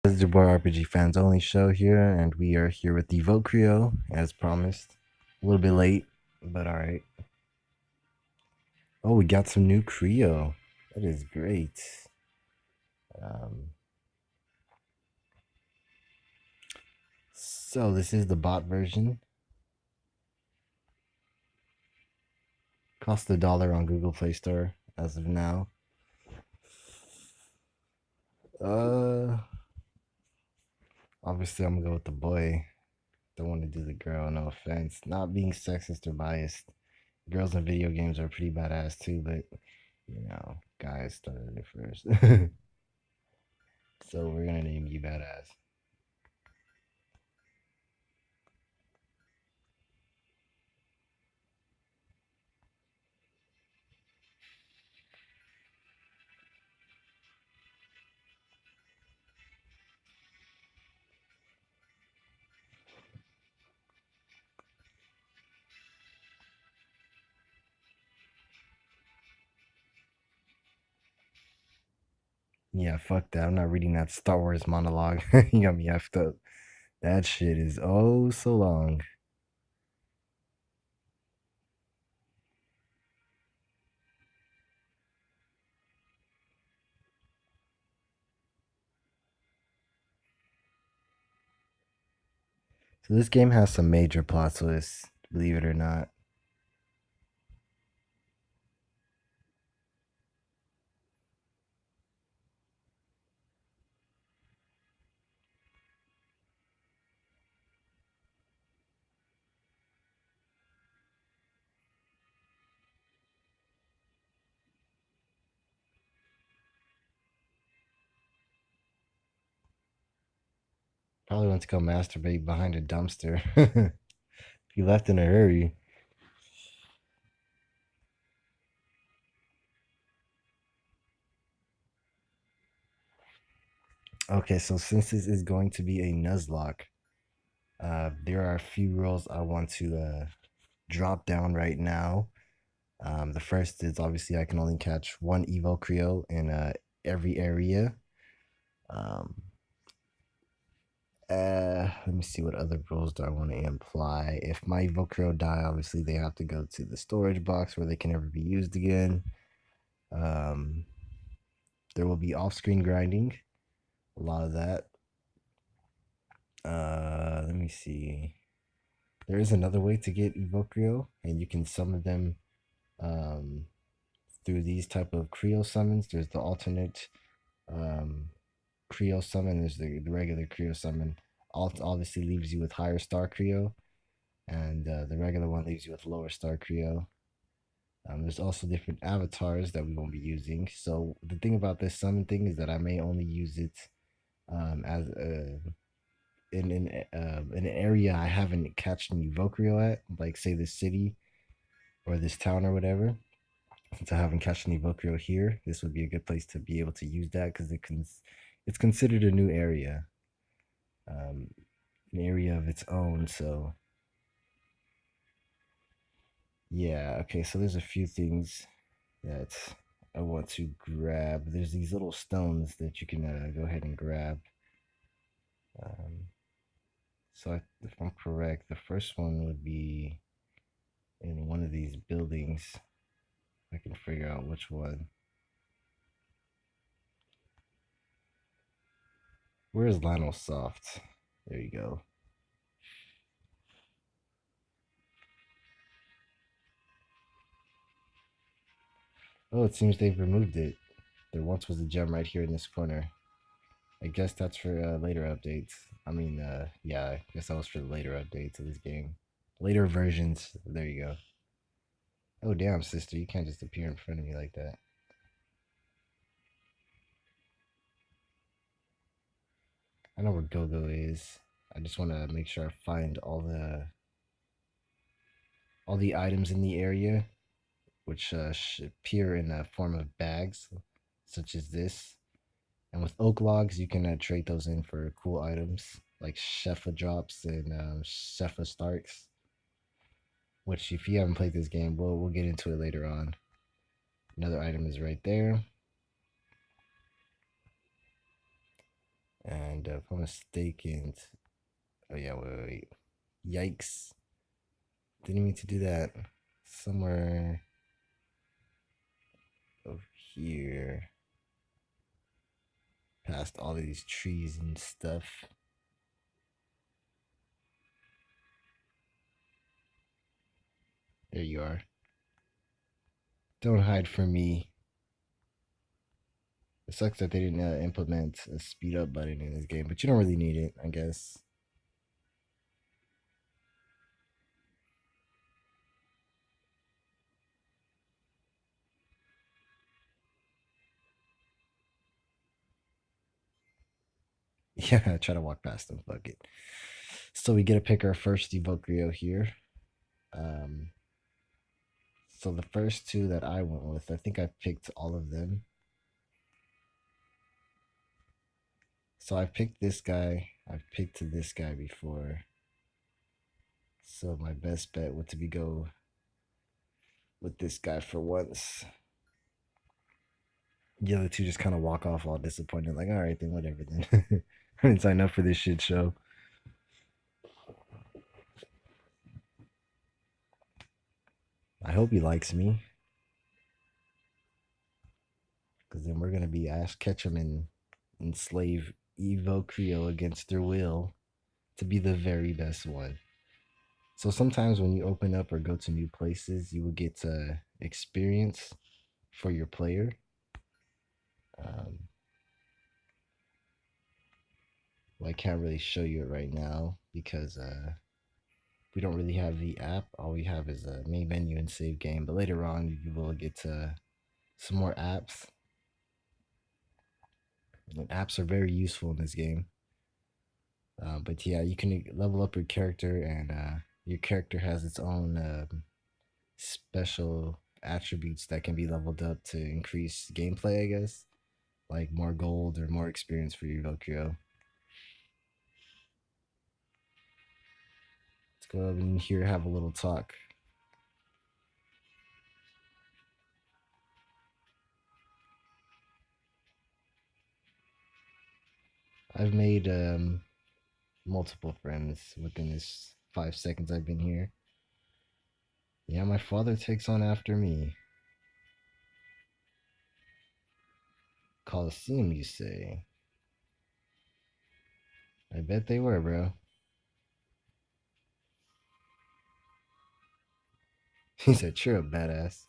This is your boy RPG Fans Only show here, and we are here with Evocreo, as promised. A little bit late, but alright. Oh, we got some new Creo. That is great. Um, so this is the bot version. Cost $1 on Google Play Store as of now. Uh, Obviously I'm gonna go with the boy. Don't want to do the girl, no offense. Not being sexist or biased. Girls in video games are pretty badass too, but guys started it first. So we're gonna name you badass. Yeah, fuck that. I'm not reading that Star Wars monologue. You got me effed up. That shit is oh so long. So this game has some major plot twists, believe it or not. Probably went to go masturbate behind a dumpster. He left in a hurry. Okay, so since this is going to be a Nuzlocke, there are a few rules I want to drop down right now. The first is obviously I can only catch one Evocreo in every area. Um, Let me see what other rules do I want to imply. If my Evocreo die, obviously they have to go to the storage box where they can never be used again. Um, there will be off-screen grinding, a lot of that. Let me see. There is another way to get Evocreo, and you can summon them um, through these type of Creo summons. There's the alternate um, Creo summon. There's the regular Creo summon. Alt obviously leaves you with higher star Creo, and the regular one leaves you with lower star Creo. There's also different avatars that we won't be using. So the thing about this summon thing is that I may only use it as in an area I haven't catched an Evocreo at, like say this city or this town or whatever. Since I haven't catched an Evocreo here, this would be a good place to be able to use that because it's considered a new area, um, an area of its own. So yeah, okay. So there's a few things that I want to grab. There's these little stones that you can go ahead and grab. Um, if I'm correct, the first one would be in one of these buildings. I can figure out which one. Where's Lionel Soft? There you go. Oh, it seems they've removed it. There once was a gem right here in this corner. I guess that's for later updates. Yeah, I guess that was for the later updates of this game. Later versions. There you go. Oh, damn, sister. You can't just appear in front of me like that. I know where Gogo is. I just want to make sure I find all the items in the area, which should appear in the form of bags, such as this. And with oak logs, you can trade those in for cool items like Shefa drops and Shefa starts. Which, if you haven't played this game, we'll get into it later on. Another item is right there. And if I'm mistaken, oh yeah, wait. Yikes. Didn't mean to do that. Somewhere over here. Past all of these trees and stuff. There you are. Don't hide from me. It sucks that they didn't implement a speed up button in this game, but you don't really need it, I guess. Yeah, try to walk past them. Fuck it. So we get to pick our first Evocreo here. Um, so the first two that I went with, I think I picked all of them. So I picked this guy. I've picked this guy before. So my best bet would to be go with this guy for once. The other two just kind of walk off all disappointed, like, all right, then whatever then. I didn't sign up for this shit show. I hope he likes me. Because then we're gonna be Ash Ketchum and enslave Evocreo against their will to be the very best one. So sometimes when you open up or go to new places, you will get experience for your player. Um, well, I can't really show you it right now because we don't really have the app. All we have is a main menu and save game. But later on, you will get some more apps. And apps are very useful in this game. But yeah, you can level up your character, and your character has its own special attributes that can be leveled up to increase gameplay, I guess. Like more gold or more experience for your Valkyrio. Let's go over in here, have a little talk. I've made multiple friends within this 5 seconds I've been here. Yeah, my father takes on after me. Coliseum, you say? I bet they were, bro. He said, "You're a badass.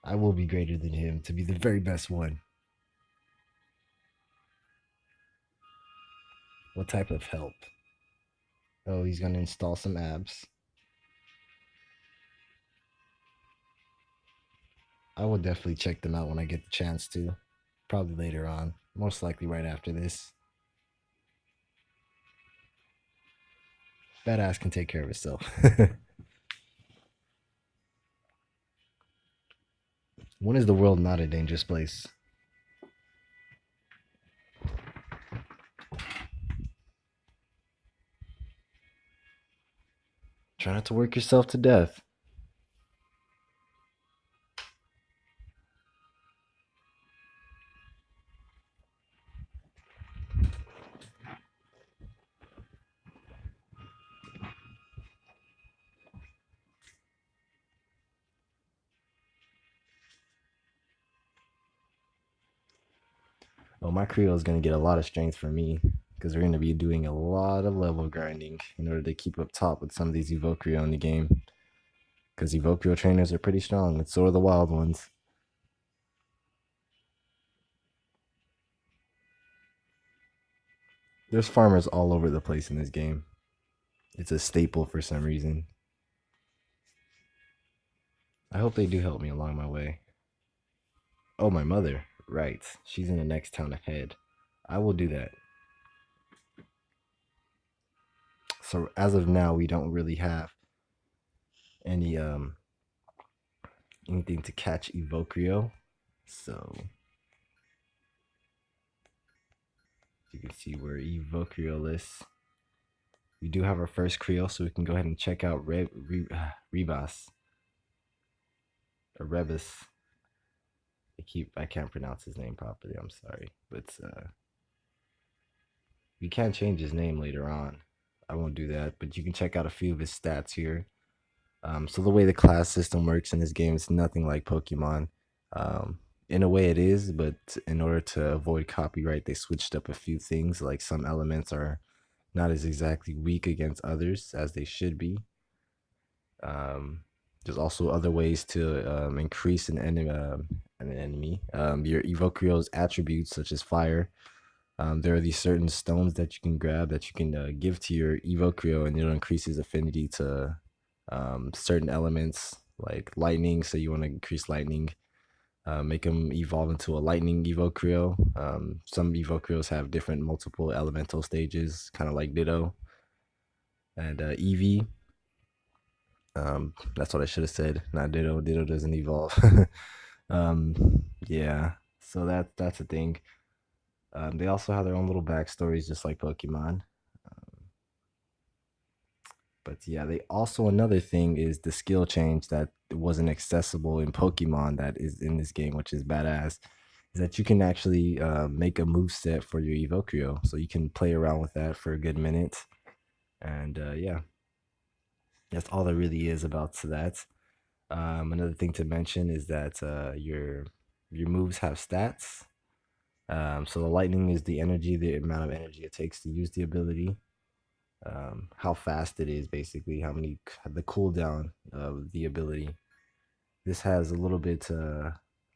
I will be greater than him to be the very best one." What type of help? Oh, he's gonna install some apps. I will definitely check them out when I get the chance to. Probably later on. Most likely right after this. Badass can take care of itself. When is the world not a dangerous place? Try not to work yourself to death. Oh, my Creo is going to get a lot of strength from me because we're going to be doing a lot of level grinding in order to keep up top with some of these Evocreo in the game. Because Evocreo trainers are pretty strong, and so are the wild ones. There's farmers all over the place in this game. It's a staple for some reason. I hope they do help me along my way. Oh, my mother. Right. She's in the next town ahead. I will do that. So as of now, we don't really have any anything to catch Evocreo. So you can see where Evocreo lists. We do have our first Creo, so we can go ahead and check out Rebus or Rebus. I can't pronounce his name properly. I'm sorry, but You can change his name later on. I won't do that, but you can check out a few of his stats here. So the way the class system works in this game is nothing like Pokemon. Um, in a way, it is, but in order to avoid copyright, they switched up a few things. Like some elements are not as exactly weak against others as they should be. Um, there's also other ways to increase an enemy. Your Evocreo's attributes, such as fire. There are these certain stones that you can grab that you can give to your Evocreo, and it'll increase his affinity to certain elements like lightning. So you want to increase lightning, make him evolve into a lightning Evocreo. Some Evocreos have different multiple elemental stages, kind of like Ditto and Eevee. That's what I should have said. Not Ditto. Ditto doesn't evolve. um, yeah. So that's a thing. They also have their own little backstories, just like Pokemon. But yeah, they also another thing is the skill change that wasn't accessible in Pokemon that is in this game, which is badass. Is that you can actually make a move set for your Evocreo, so you can play around with that for a good minute. And yeah, that's all there really is about that. Another thing to mention is that your moves have stats. So the lightning is the energy, the amount of energy it takes to use the ability. How fast it is, basically, how many the cooldown of the ability. This has a little bit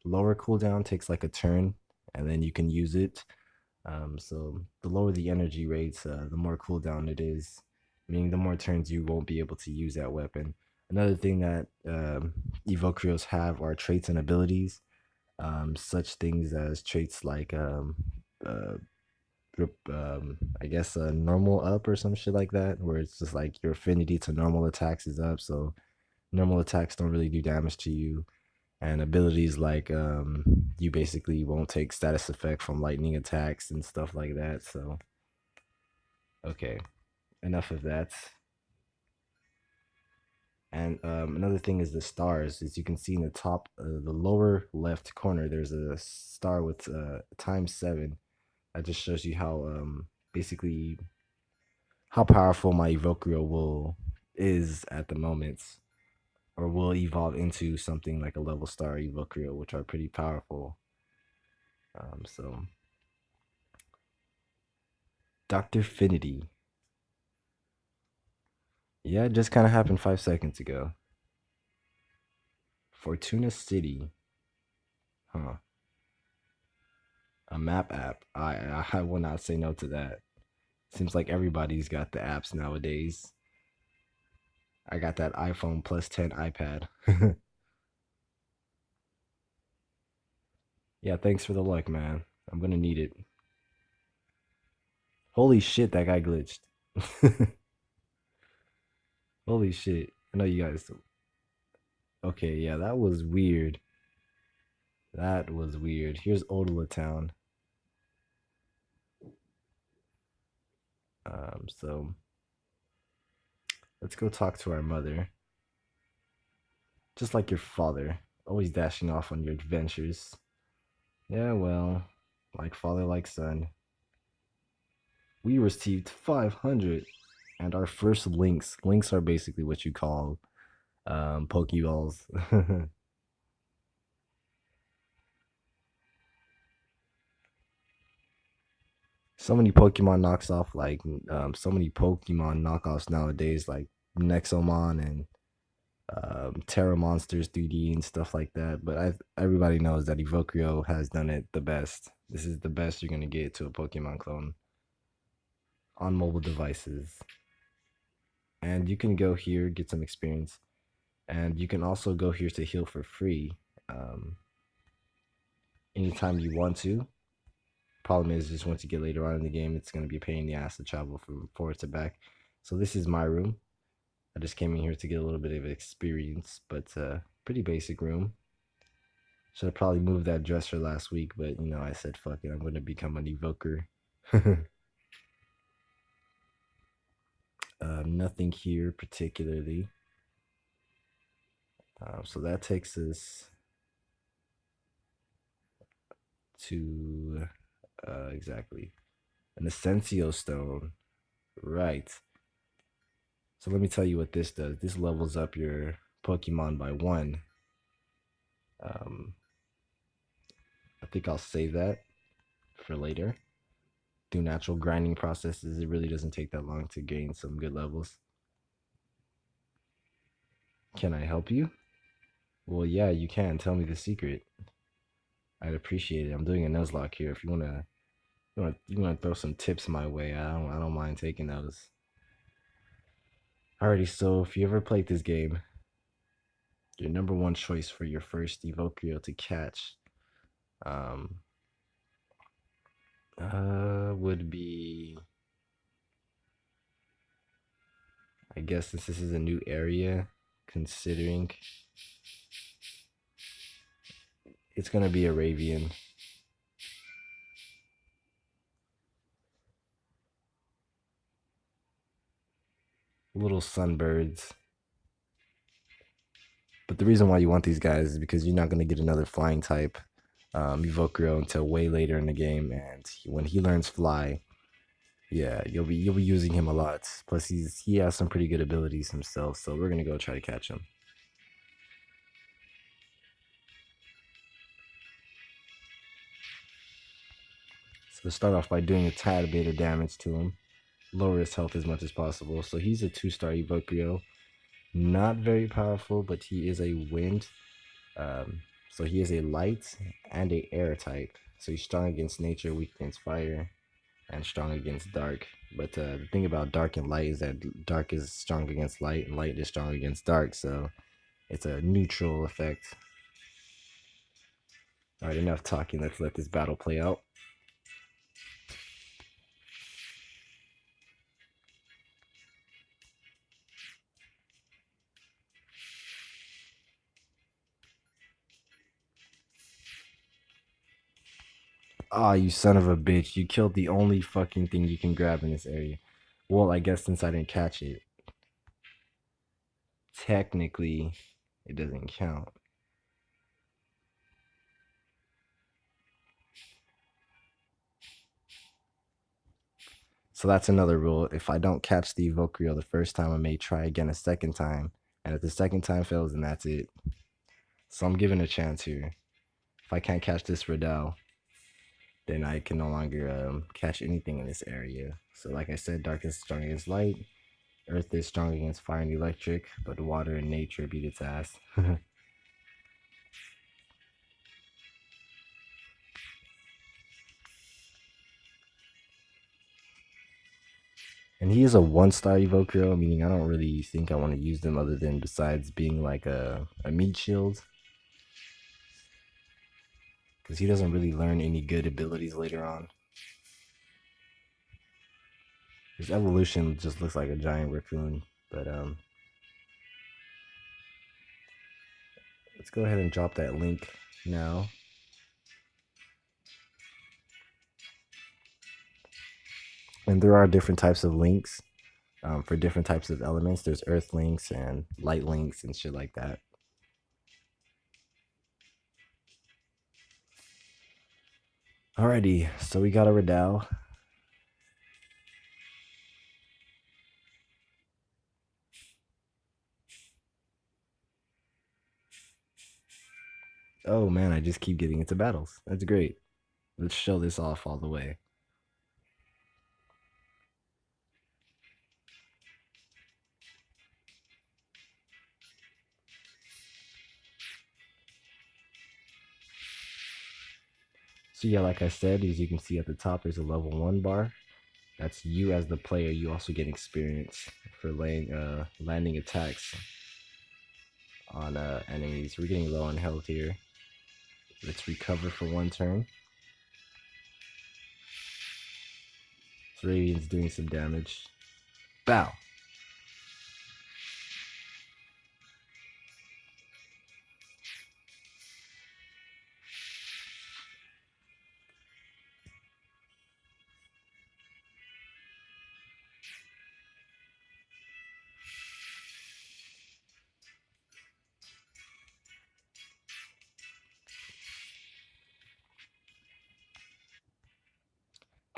lower cooldown, takes like a turn, and then you can use it. So the lower the energy rates, the more cooldown it is, meaning the more turns you won't be able to use that weapon. Another thing that Evocreos have are traits and abilities, such things as traits like uh, I guess a normal up or some shit like that, where it's just like your affinity to normal attacks is up, so normal attacks don't really do damage to you. And abilities like you basically won't take status effect from lightning attacks and stuff like that. So okay, enough of that. And another thing is the stars. As you can see in the top, the lower left corner, there's a star with times 7. That just shows you how basically how powerful my Evocrio will is at the moment, or will evolve into something like a level star Evocrio, which are pretty powerful. So Dr. Finity. Yeah, it just kind of happened 5 seconds ago. Fortuna City. Huh. A map app. I will not say no to that. Seems like everybody's got the apps nowadays. I got that iPhone plus 10 iPad. Yeah, thanks for the luck, man. I'm gonna need it. Holy shit, that guy glitched. Holy shit. I know you guys. Okay, yeah, that was weird. That was weird. Here's Odola Town. So let's go talk to our mother. Just like your father, always dashing off on your adventures. Yeah, well, like father, like son. We received 500 and our first links. Links are basically what you call Pokeballs. So many Pokemon knocks off, like so many Pokemon knockoffs nowadays, like Nexomon and Terra Monsters 3D and stuff like that. But everybody knows that Evocrio has done it the best. This is the best you're gonna get to a Pokemon clone on mobile devices. And you can go here, get some experience, and you can also go here to heal for free um, anytime you want to. Problem is, just once you get later on in the game, it's going to be a pain in the ass to travel from forward to back. So this is my room. I just came in here to get a little bit of experience, but pretty basic room. Should have probably moved that dresser last week, but you know, I said fuck it, I'm going to become an evoker. Nothing here particularly. So that takes us to exactly. An Essential Stone. Right. So let me tell you what this does. This levels up your Pokemon by 1. Um, I think I'll save that for later. Through natural grinding processes, it really doesn't take that long to gain some good levels. Can I help you? Well, yeah, you can. Tell me the secret. I'd appreciate it. I'm doing a Nuzlocke here. If you wanna throw some tips my way, I don't mind taking those. Alrighty, so if you ever played this game, your number one choice for your first Evocreo to catch, um, would be, I guess since this is a new area, considering it's gonna be Arabian. Little sunbirds. But the reason why you want these guys is because you're not gonna get another flying type Evocreo until way later in the game, and when he learns fly, yeah, you'll be using him a lot. Plus, he has some pretty good abilities himself, so we're gonna go try to catch him. So start off by doing a tad bit of damage to him, lower his health as much as possible. So he's a 2-star Evocreo, not very powerful, but he is a wind. So he is a light and a air type. So he's strong against nature, weak against fire, and strong against dark. But the thing about dark and light is that dark is strong against light, and light is strong against dark. So it's a neutral effect. All right, enough talking. Let's let this battle play out. Ah, oh, you son of a bitch. You killed the only fucking thing you can grab in this area. Well, I guess since I didn't catch it, technically, it doesn't count. So that's another rule. If I don't catch the Evocreo the first time, I may try again a second time. And if the second time fails, then that's it. So I'm giving a chance here. If I can't catch this Riddell, then I can no longer catch anything in this area. So like I said, dark is strong against light. Earth is strong against fire and electric, but water and nature beat its ass. And he is a 1-star Evocreo, meaning I don't really think I want to use them other than besides being like a meat shield. Because he doesn't really learn any good abilities later on. His evolution just looks like a giant raccoon. But let's go ahead and drop that link now. And there are different types of links for different types of elements. There's earth links and light links and shit like that. Alrighty, so we got a Riddell. Oh man, I just keep getting into battles. That's great. Let's show this off all the way. So yeah, like I said, as you can see at the top, there's a level 1 bar. That's you as the player. You also get experience for landing attacks on enemies. We're getting low on health here. Let's recover for 1 turn. So Radiant's doing some damage. Bow.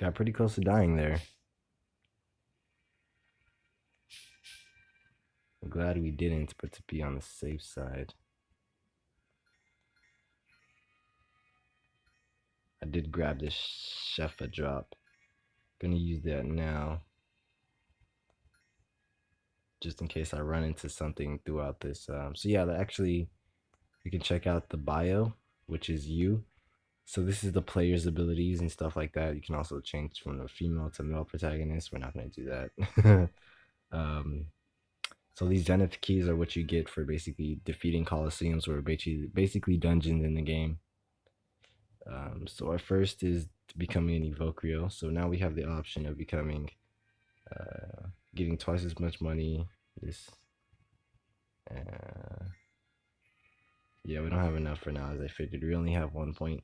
Got pretty close to dying there. I'm glad we didn't, but to be on the safe side. I did grab this Shefa drop. Gonna use that now. Just in case I run into something throughout this. So yeah, actually, you can check out the bio, which is you. So this is the player's abilities and stuff like that. You can also change from the female to male protagonist. We're not gonna do that. So these Zenith keys are what you get for basically defeating Colosseums or basically dungeons in the game. So our first is becoming an Evocreo. So now we have the option of becoming, getting twice as much money. This, yeah, we don't have enough for now, as I figured. We only have 1 point.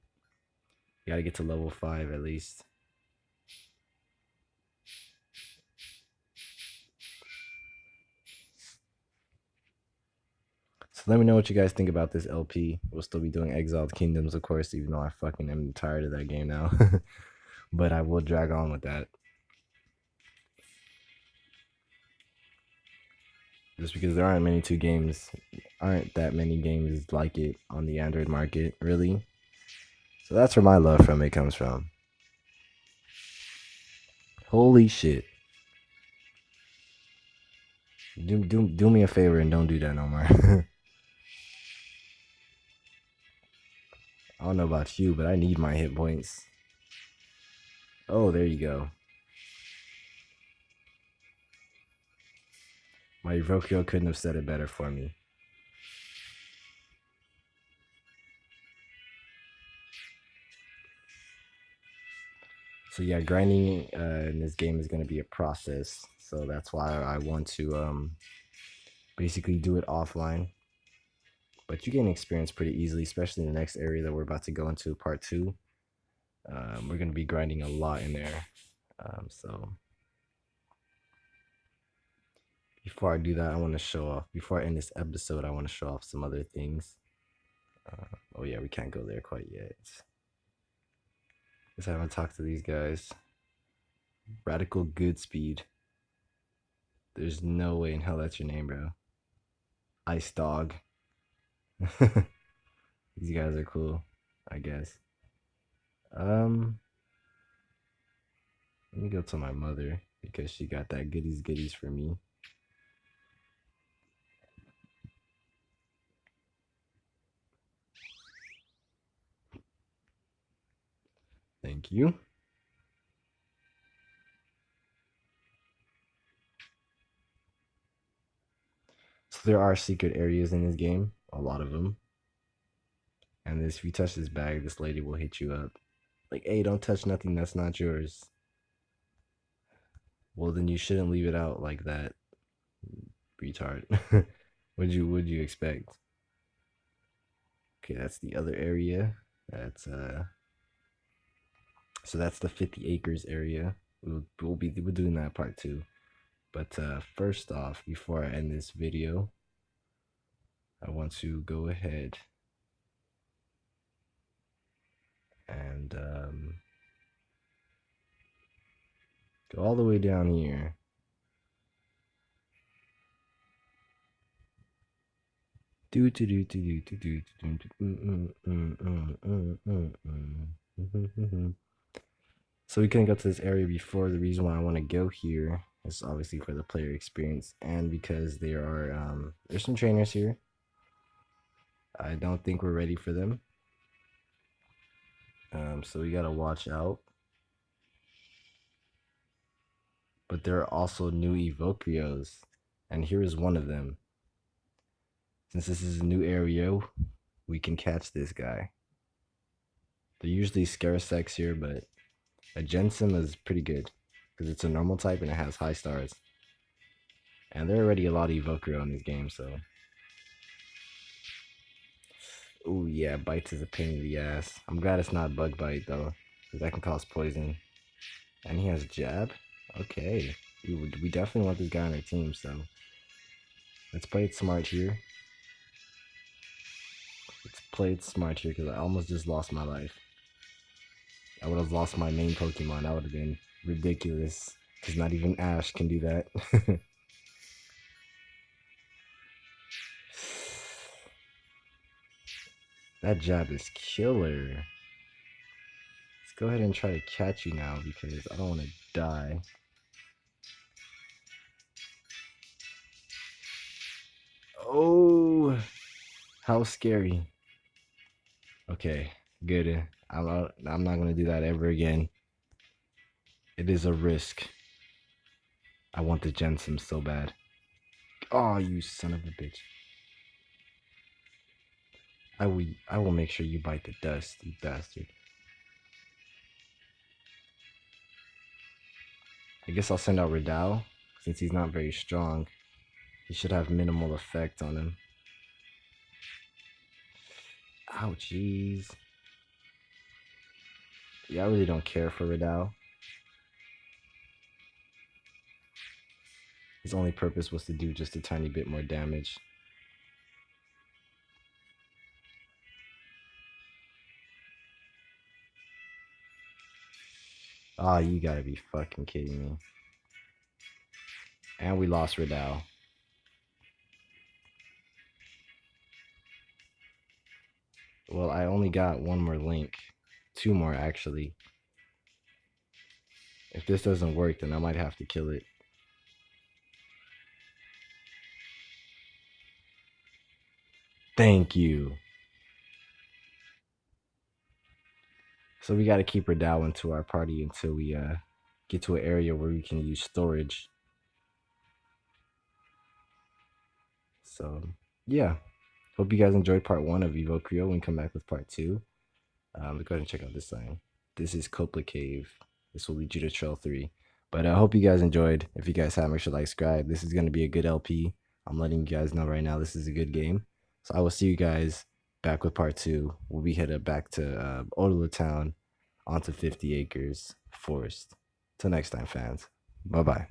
We gotta get to level 5 at least. So let me know what you guys think about this LP. We'll still be doing Exiled Kingdoms, of course, even though I fucking am tired of that game now. But I will drag on with that. Just because there aren't that many games like it on the Android market, really. So that's where my love from it comes from. Holy shit. Do me a favor and don't do that no more. I don't know about you, but I need my hit points. Oh, there you go. My Evocreo couldn't have said it better for me. So yeah, grinding in this game is going to be a process. So that's why I want to basically do it offline. But you gain experience pretty easily, especially in the next area that we're about to go into, part 2. We're going to be grinding a lot in there. So before I do that, I want to show off. Before I end this episode, I want to show off some other things. Oh yeah, we can't go there quite yet. Guess I haven't talked to these guys. Radical Goodspeed. There's no way in hell that's your name, bro. Ice Dog. These guys are cool, I guess. Let me go to my mother because she got that goodies for me. Thank you. So there are secret areas in this game, a lot of them. And if you touch this bag, this lady will hit you up. Like, hey, don't touch nothing that's not yours. Well, then you shouldn't leave it out like that, retard. What'd you expect? Okay, that's the other area. That's so that's the 50 acres area. We'll be doing that part 2. But first off, before I end this video, I want to go ahead and go all the way down here. So we couldn't go to this area before. The reason why I want to go here is obviously for the player experience, and because there are there's some trainers here. I don't think we're ready for them. So we gotta watch out. But there are also new Evocreos, and here is one of them. Since this is a new area, we can catch this guy. They're usually Scarasex here, but a Jensen is pretty good because it's a normal type and it has high stars. And there are already a lot of Evocreo in this game, so. Oh yeah, bites is a pain in the ass. I'm glad it's not bug bite though, because that can cause poison. And he has jab. Okay, we definitely want this guy on our team, so let's play it smart here. Let's play it smart here because I almost just lost my life. I would have lost my main Pokemon. That would have been ridiculous. Because not even Ash can do that. That jab is killer. Let's go ahead and try to catch you now because I don't want to die. Oh, how scary. Okay, good. I'm not gonna do that ever again. It is a risk. I want the Jensen so bad. Oh, you son of a bitch. I will make sure you bite the dust, you bastard. I guess I'll send out Redao, since he's not very strong. He should have minimal effect on him. Ouch, jeez. Yeah, I really don't care for Redao. His only purpose was to do just a tiny bit more damage. Ah, you gotta be fucking kidding me. And we lost Redao. Well, I only got one more link. Two more, actually. If this doesn't work, then I might have to kill it. Thank you. So we gotta keep Redao into our party until we get to an area where we can use storage. So, yeah. Hope you guys enjoyed part 1 of Evocreo. We can come back with part 2. Let's go ahead and check out this sign. This is Copla Cave. This will lead you to Trail 3. But I hope you guys enjoyed. If you guys have, make sure to like, subscribe. This is going to be a good LP. I'm letting you guys know right now this is a good game. So I will see you guys back with part 2. We'll be headed back to Odola Town onto 50 Acres Forest. Till next time, fans. Bye-bye.